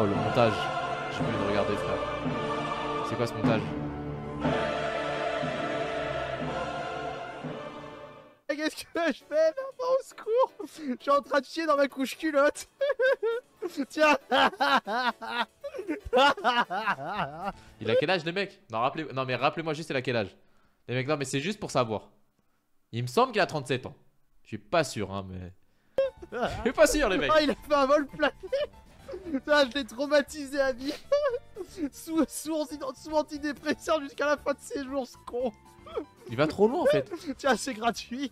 Oh le montage. J'ai oublié de regarder frère. C'est quoi ce montage? Qu'est-ce que je fais? Non, au secours! Je suis en train de chier dans ma couche culotte! Tiens! Il a quel âge les mecs? Non mais rappelez-moi juste il a quel âge. Les mecs non mais c'est juste pour savoir. Il me semble qu'il a 37 ans. Je suis pas sûr hein mais... Je suis pas sûr les mecs. Ah, il a fait un vol plané! Putain, je l'ai traumatisé à vie! sous antidépresseur jusqu'à la fin de ses jours, ce con! Il va trop loin en fait. Tiens, c'est gratuit!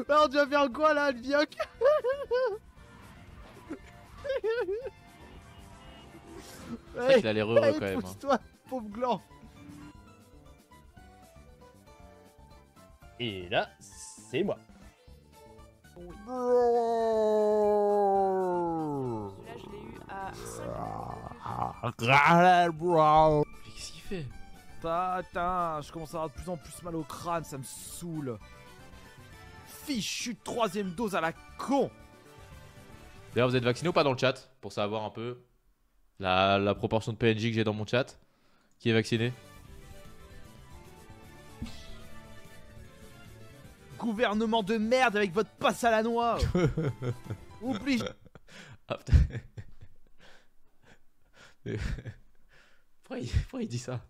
Ah, on devient faire quoi là, Alvioc? C'est vrai qu'il a l'air heureux quand même. Pousse-toi, pauvre gland! Et là, c'est moi. Celui-là, je l'ai eu à 5 Qu'est-ce qu'il fait? Putain, je commence à avoir de plus en plus mal au crâne, ça me saoule. Fichu de 3ème dose à la con. D'ailleurs vous êtes vacciné ou pas dans le chat? Pour savoir un peu la proportion de PNJ que j'ai dans mon chat. Qui est vacciné? Gouvernement de merde avec votre passe à la noix. Oublie. Ah, pourquoi il dit ça?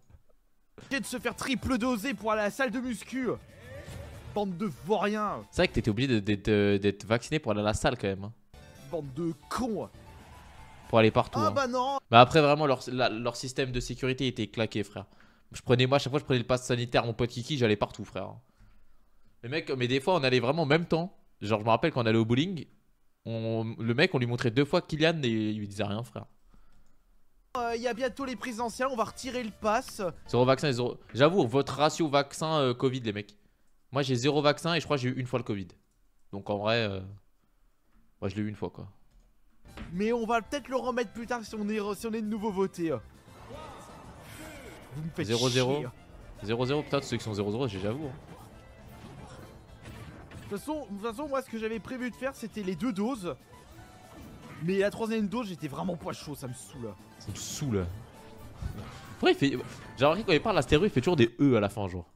De se faire triple doser pour aller à la salle de muscu. Bande de vauriens. C'est vrai que t'étais obligé d'être vacciné pour aller à la salle quand même hein. Bande de cons. Pour aller partout Ah hein. bah non. Bah après vraiment leur système de sécurité était claqué frère. Moi à chaque fois je prenais le pass sanitaire, mon pote Kiki, j'allais partout frère. Les mecs, mais des fois on allait vraiment en même temps. Genre je me rappelle quand on allait au bowling, le mec on lui montrait 2 fois Kylian et il lui disait rien frère. Il y a bientôt les présidentielles, on va retirer le pass. Zéro vaccin et zéro... J'avoue, votre ratio vaccin Covid les mecs. Moi j'ai 0 vaccin et je crois que j'ai eu une fois le Covid. Donc en vrai, moi je l'ai eu une fois quoi. Mais on va peut-être le remettre plus tard si on est de nouveau voté. Vous me faites 0-0. chier. 0-0 peut-être ceux qui sont 0-0 j'avoue hein. De toute façon, moi ce que j'avais prévu de faire c'était les 2 doses. Mais la 3ème dose j'étais vraiment pas chaud, ça me saoule. Ça me saoule. Pourquoi il fait... J'ai remarqué quand il parle l'astéro il fait toujours des E à la fin genre.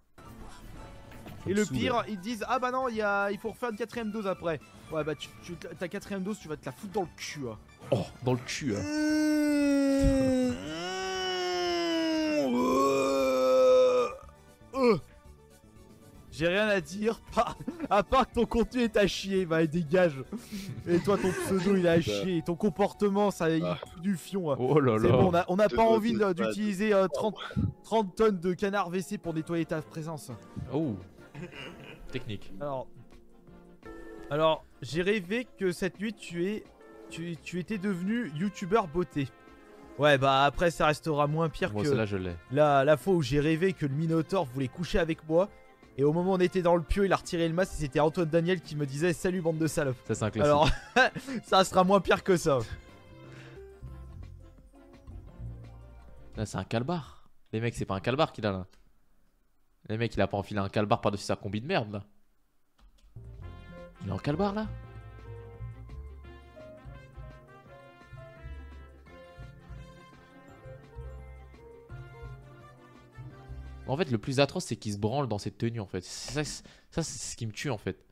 Et le pire, ils disent ah bah non, il faut refaire une 4ème dose après. Ouais bah ta 4ème dose tu vas te la foutre dans le cul. Oh, dans le cul hein. J'ai rien à dire, à part que ton contenu est à chier, bah dégage. Et toi ton pseudo il est à chier, et ton comportement ça il fout du fion. Oh là C'est là. bon, on n'a pas envie d'utiliser 30 tonnes de canard WC pour nettoyer ta présence. Oh. Technique. Alors j'ai rêvé que cette nuit tu étais devenu youtubeur beauté. Ouais bah après ça restera moins pire Moi que celle-là je l'ai. la fois où j'ai rêvé que le Minotaure voulait coucher avec moi. Et au moment où on était dans le pieu, il a retiré le masque et c'était Antoine Daniel qui me disait salut bande de salopes. Ça c'est un classique. Alors ça sera moins pire que ça. Là c'est un calbar. Les mecs c'est pas un calbar qu'il a là. Les mecs il a pas enfilé un calbar par-dessus sa combi de merde là. Il est en calbar là. En fait le plus atroce c'est qu'il se branle dans cette tenue en fait. Ça c'est ce qui me tue en fait.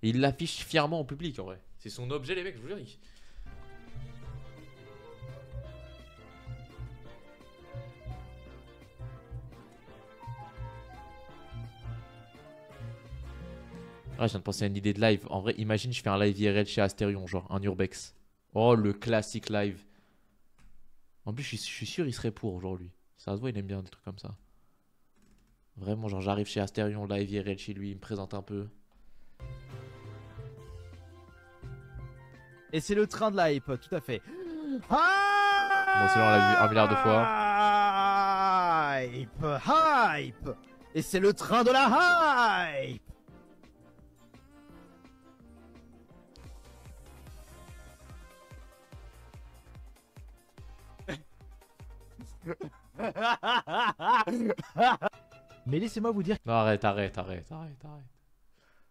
Et il l'affiche fièrement en public en vrai. C'est son objet les mecs je vous jure. Ah, je viens de penser à une idée de live. En vrai, imagine, je fais un live IRL chez Astérion, genre un Urbex. Oh, le classique live. En plus, je suis sûr il serait pour aujourd'hui. Ça se voit, il aime bien des trucs comme ça. Vraiment, genre j'arrive chez Astérion, live IRL chez lui, il me présente un peu. Et c'est le train de la hype, tout à fait. Bon, sinon, on l'a vu 1 milliard de fois. Hype. Et c'est le train de la hype. Mais laissez-moi vous dire. Non, arrête.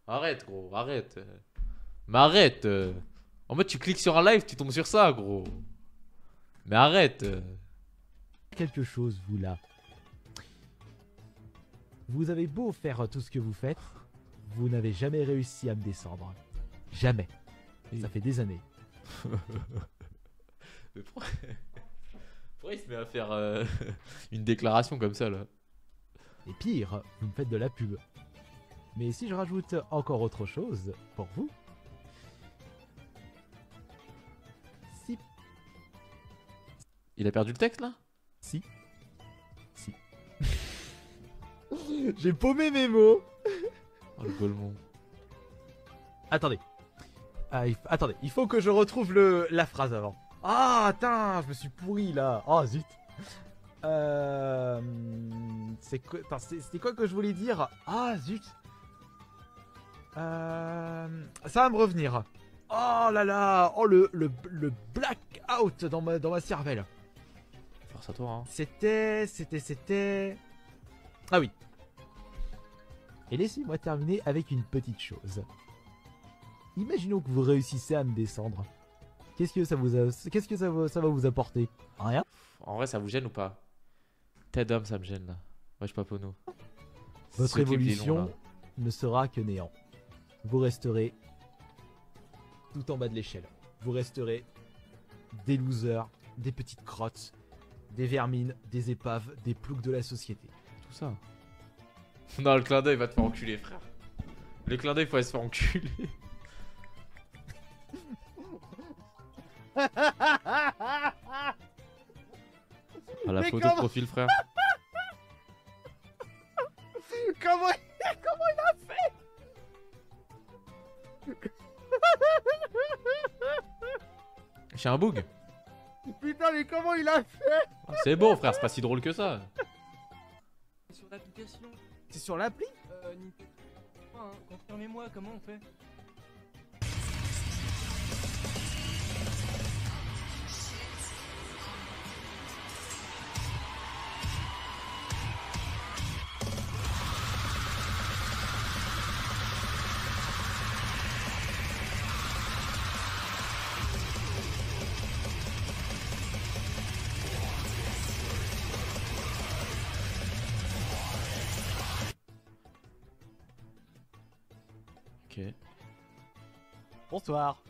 Arrête, gros, arrête. Mais arrête. En mode, tu cliques sur un live, tu tombes sur ça, gros. Mais arrête. Quelque chose, vous là. Vous avez beau faire tout ce que vous faites, vous n'avez jamais réussi à me descendre. Jamais. Oui. Ça fait des années. Mais pourquoi il se met à faire une déclaration comme ça, là? Et pire, vous me faites de la pub. Mais si je rajoute encore autre chose pour vous. Si. Il a perdu le texte, là? Si. J'ai paumé mes mots. Oh, le golemon. Attendez. Attendez, il faut que je retrouve la phrase avant. Ah, attends, je me suis pourri là. Oh, zut. C'était quoi que je voulais dire? Ah, zut. Ça va me revenir. Oh là là. Oh, le blackout dans ma cervelle. Force à toi, hein. C'était... Ah oui. Et laissez-moi terminer avec une petite chose. Imaginons que vous réussissez à me descendre. Qu'est-ce que ça va vous apporter? Rien. En vrai, ça vous gêne ou pas? Ted Homme, ça me gêne, là. Wesh, Papono. Votre Ce clip, il est long, évolution là. ne sera que néant. Vous resterez tout en bas de l'échelle. Vous resterez des losers, des petites crottes, des vermines, des épaves, des ploucs de la société. Tout ça. Non, le clin d'œil va te faire enculer, frère. Le clin d'œil, faut se faire enculer. Ah, la Mais photo de comment- profil, frère. Comment il a fait? J'ai un bug. Putain, mais comment il a fait? Ah, c'est bon, frère, c'est pas si drôle que ça. Sur l'application, C'est sur l'appli? Nintendo. Hein, confirmez-moi comment on fait. Ok. Bonsoir.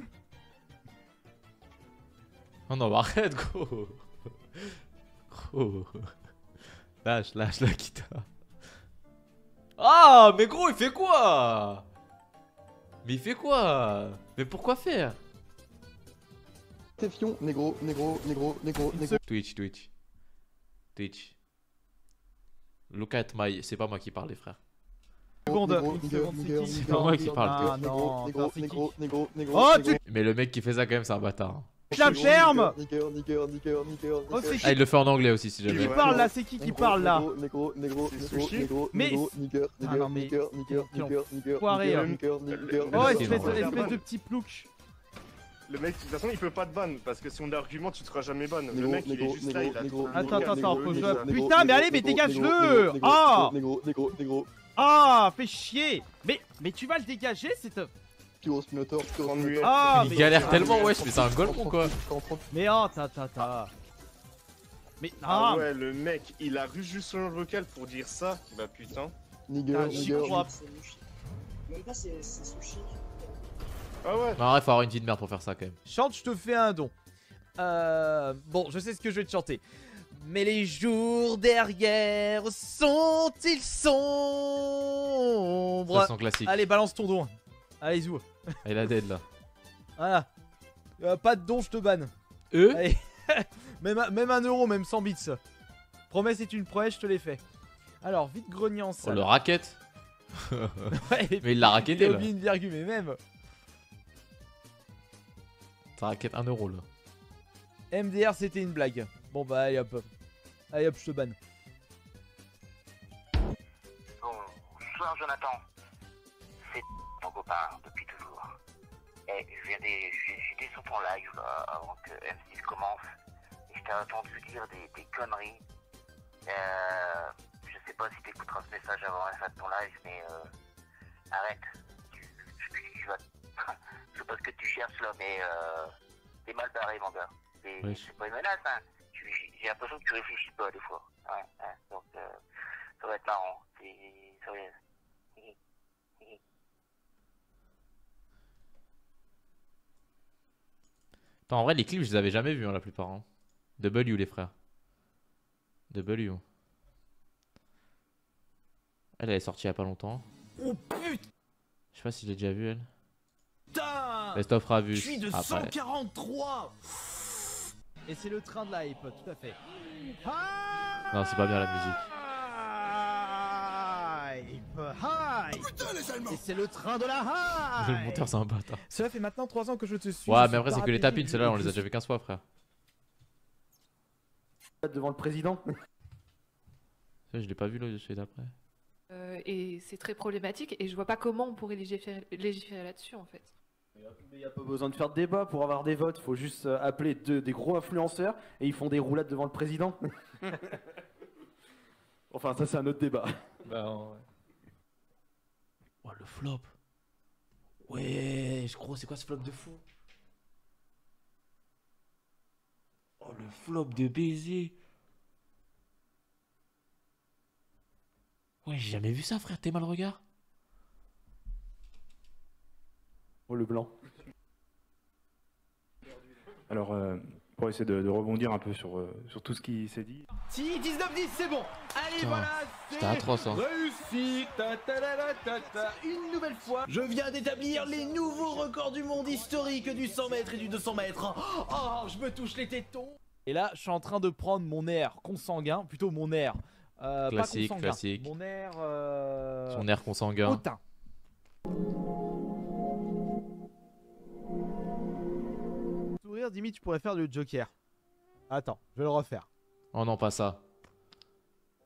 Oh non, bah arrête, gros. Gros. Lâche la guitare. Ah, mais gros, il fait quoi? Mais il fait quoi? Mais pourquoi faire? T'es fion, négro. Twitch. Look at my... C'est pas moi qui parle, les frères. C'est pas moi qui parle. Ah non, c'est qui? négro. Oh, tu Mais le mec qui fait ça, quand même, c'est un bâtard, hein. la germe! Nigger. Oh, c'est Ah, qui il le fait en anglais aussi, si qui jamais. parle là? C'est qui parle là? Négro. Mais- Ah non, mais- Foiré, hein. Oh, c'est espèce normal. espèce de petit plouc. Le mec, de toute façon, il peut pas te ban parce que si on argumente, tu seras jamais ban. Le Négro, mec, il est négro, juste là, il a négro, trop- Attends, négro, faut que négro, je- négro, Putain, mais allez, mais négro, dégage-le! négro, Ah! Négro. Ah, fais chier! Mais tu vas le dégager, cette... Pyros Minotaur, Pyros Muet. Minotaur. Ah, Il mais... galère tellement, wesh, mais c'est un golemon, quoi. Mais oh, ta. Mais Ah non, ouais, le mec, il a rue juste sur le vocal pour dire ça. Bah putain. Nigger, j'y crois. Même pas, c'est sushi. Ah ouais. Non, arrête, faut avoir une vie de merde pour faire ça, quand même. chante, je te fais un don. Bon, je sais ce que je vais te chanter. Mais les jours derrière sont-ils sombres? Ça sent classique. Allez, balance ton don. Allez, zou. Ah, il a dead, là. Voilà. Pas de don, je te banne. Eux Allez. même 1 euro, même 100 bits. Promesse est une promesse, je te l'ai fait. Alors, vite grenier en Oh, salle. le racket. Ouais, Mais il l'a j'ai racketté, là. oublié une virgule, mais même. Ça racket 1 euro, là. MDR, c'était une blague. Bon, bah, allez hop. Allez hop, je te banne. Bonsoir Jonathan, c'est ton copain depuis toujours. Et j'étais sur ton live là, avant que M6 commence et je t'ai entendu dire des conneries. Je sais pas si t'écouteras ce message avant la fin de ton live, mais arrête. Tu vas Je sais pas ce que tu cherches là, mais t'es mal barré, mon gars. C'est Wesh. c'est pas une menace, hein. J'ai l'impression que tu réfléchis pas des fois. Ouais, ouais. Donc, ça va être marrant. Ça va être... Attends, en vrai, les clips, je les avais jamais vus, hein, la plupart. Hein. W, les frères. W. Elle est sortie il y a pas longtemps. Oh putain. Je sais pas si je l'ai déjà vue, elle. Putain. Best of Ravus. Je suis de Après. 143. Et c'est le train de la hype, tout à fait. Non, c'est pas bien la musique. Hype. Et c'est le train de la hype. Le monteur, c'est un bâtard. Cela fait maintenant 3 ans que je te suis. Ouais, je mais suis après, c'est que les paraplégique, tapines, ceux-là, on je les a suis- déjà vu 15 fois, frère. Devant le président. Ça, je l'ai pas vu, là, celui d'après. Et c'est très problématique et je vois pas comment on pourrait légiférer là-dessus en fait. Mais il n'y a pas besoin de faire de débat pour avoir des votes. Faut juste appeler des gros influenceurs et ils font des roulades devant le président. Enfin, ça, c'est un autre débat. Oh, le flop. Ouais, je crois, c'est quoi ce flop de fou? Oh, le flop de baiser. Ouais, j'ai jamais vu ça, frère. T'es mal regard. Oh, le blanc. Alors, pour essayer de rebondir un peu sur tout ce qui s'est dit. Si, 19-10, c'est bon. Allez, Putain, voilà, c'était atroce, hein. réussi. Une nouvelle fois, je viens d'établir les nouveaux records du monde historique du 100 mètres et du 200 mètres. Oh, je me touche les tétons. Et là, je suis en train de prendre mon air consanguin, plutôt mon air. Classique, pas consanguin, classique. Mon air. Son air consanguin. Hautain. Sourire, Dimi, tu pourrais faire le Joker. Attends, je vais le refaire. Oh non, pas ça.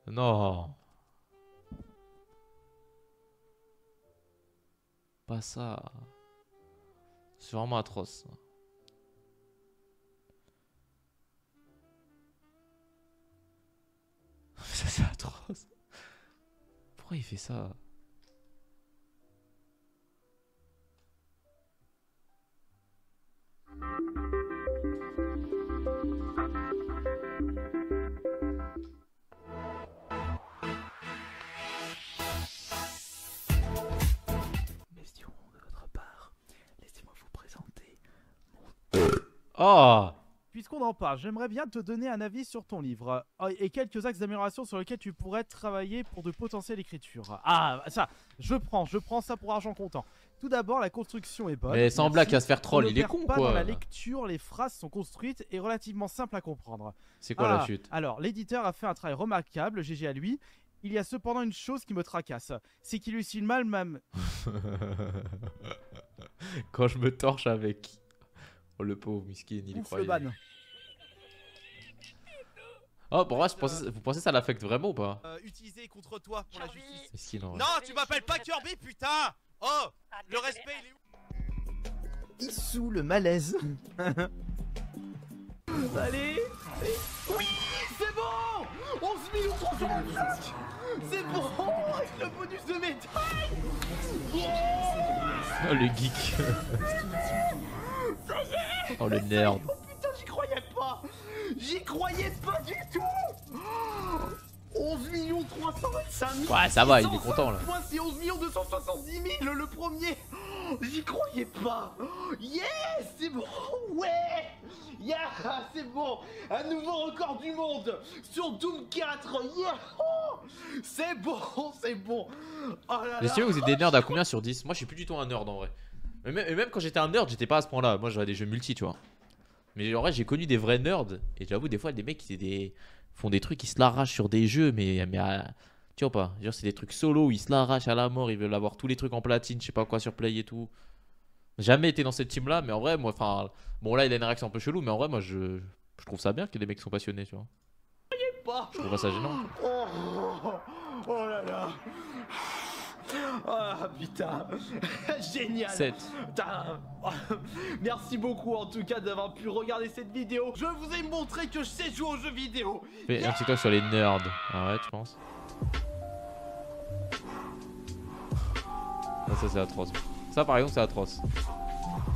Non. Pas ça. C'est vraiment atroce. Ça, c'est atroce. Pourquoi il fait ça? Messieurs, de votre part, laissez-moi vous présenter. Oh! Puisqu'on en parle, j'aimerais bien te donner un avis sur ton livre et quelques axes d'amélioration sur lesquels tu pourrais travailler pour de potentielles écritures. Ah, ça, je prends ça pour argent comptant. Tout d'abord, la construction est bonne. Mais sans merci. blague, il va se faire troll, On il est ne con perd pas quoi. Dans la lecture, les phrases sont construites et relativement simples à comprendre. C'est quoi la chute? Alors, l'éditeur a fait un travail remarquable, GG à lui. Il y a cependant une chose qui me tracasse, c'est qu'il réussit mal même. Quand je me torche avec. Oh le pauvre miskin, il est Ouf, le croyait. ban. Oh, pour moi, vous pensez que ça l'affecte vraiment ou pas? Utilisé contre toi pour la justice. Miskin, en vrai. Non, tu m'appelles pas Kirby, putain! Oh, le respect, il est où? Issou, le malaise. Allez. Oui, c'est bon. 11 300. C'est bon, avec le bonus de médaille. Oh le geek. Oh le nerd. Oh putain, j'y croyais pas. J'y croyais pas du tout. 11 325 000. Ouais, ça va, il est content là. Moi, c'est 11 270 000 le premier. J'y croyais pas. Yes, c'est bon. Ouais. Yeah, c'est bon. Un nouveau record du monde sur Doom 4. Yeah. Oh, c'est bon, c'est bon. Oh là Mais là. si vous êtes des nerds à combien sur 10? Moi, je suis plus du tout un nerd en vrai. Et même quand j'étais un nerd, j'étais pas à ce point-là. Moi, j'avais des jeux multi, tu vois. Mais en vrai, j'ai connu des vrais nerds. Et j'avoue, des fois, des mecs qui font des trucs, ils se l'arrachent sur des jeux, mais tu vois pas. Genre, c'est des trucs solo, ils se l'arrachent à la mort, ils veulent avoir tous les trucs en platine, je sais pas quoi sur Play et tout. Jamais été dans cette team là, mais en vrai, moi, enfin, bon, là, il a une réaction un peu chelou, mais en vrai, moi, je trouve ça bien qu'il y ait des mecs qui sont passionnés, tu vois. Je trouve pas ça gênant. Oh là là. Ah putain. Génial. 7. Putain. Merci beaucoup en tout cas d'avoir pu regarder cette vidéo. Je vous ai montré que je sais jouer aux jeux vidéo. Fais un TikTok sur les nerds. Arrête, je pense. Ah, ça, c'est atroce. Ça, par exemple, c'est atroce.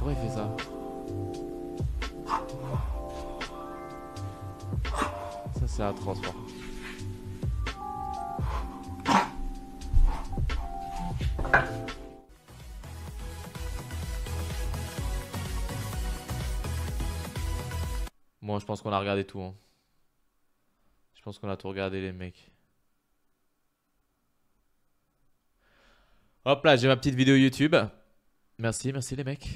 Pourquoi il fait ça? Ça c'est atroce par contre. Bon, je pense qu'on a regardé tout. Hein. Je pense qu'on a tout regardé, les mecs. Hop là, j'ai ma petite vidéo YouTube. Merci, merci les mecs.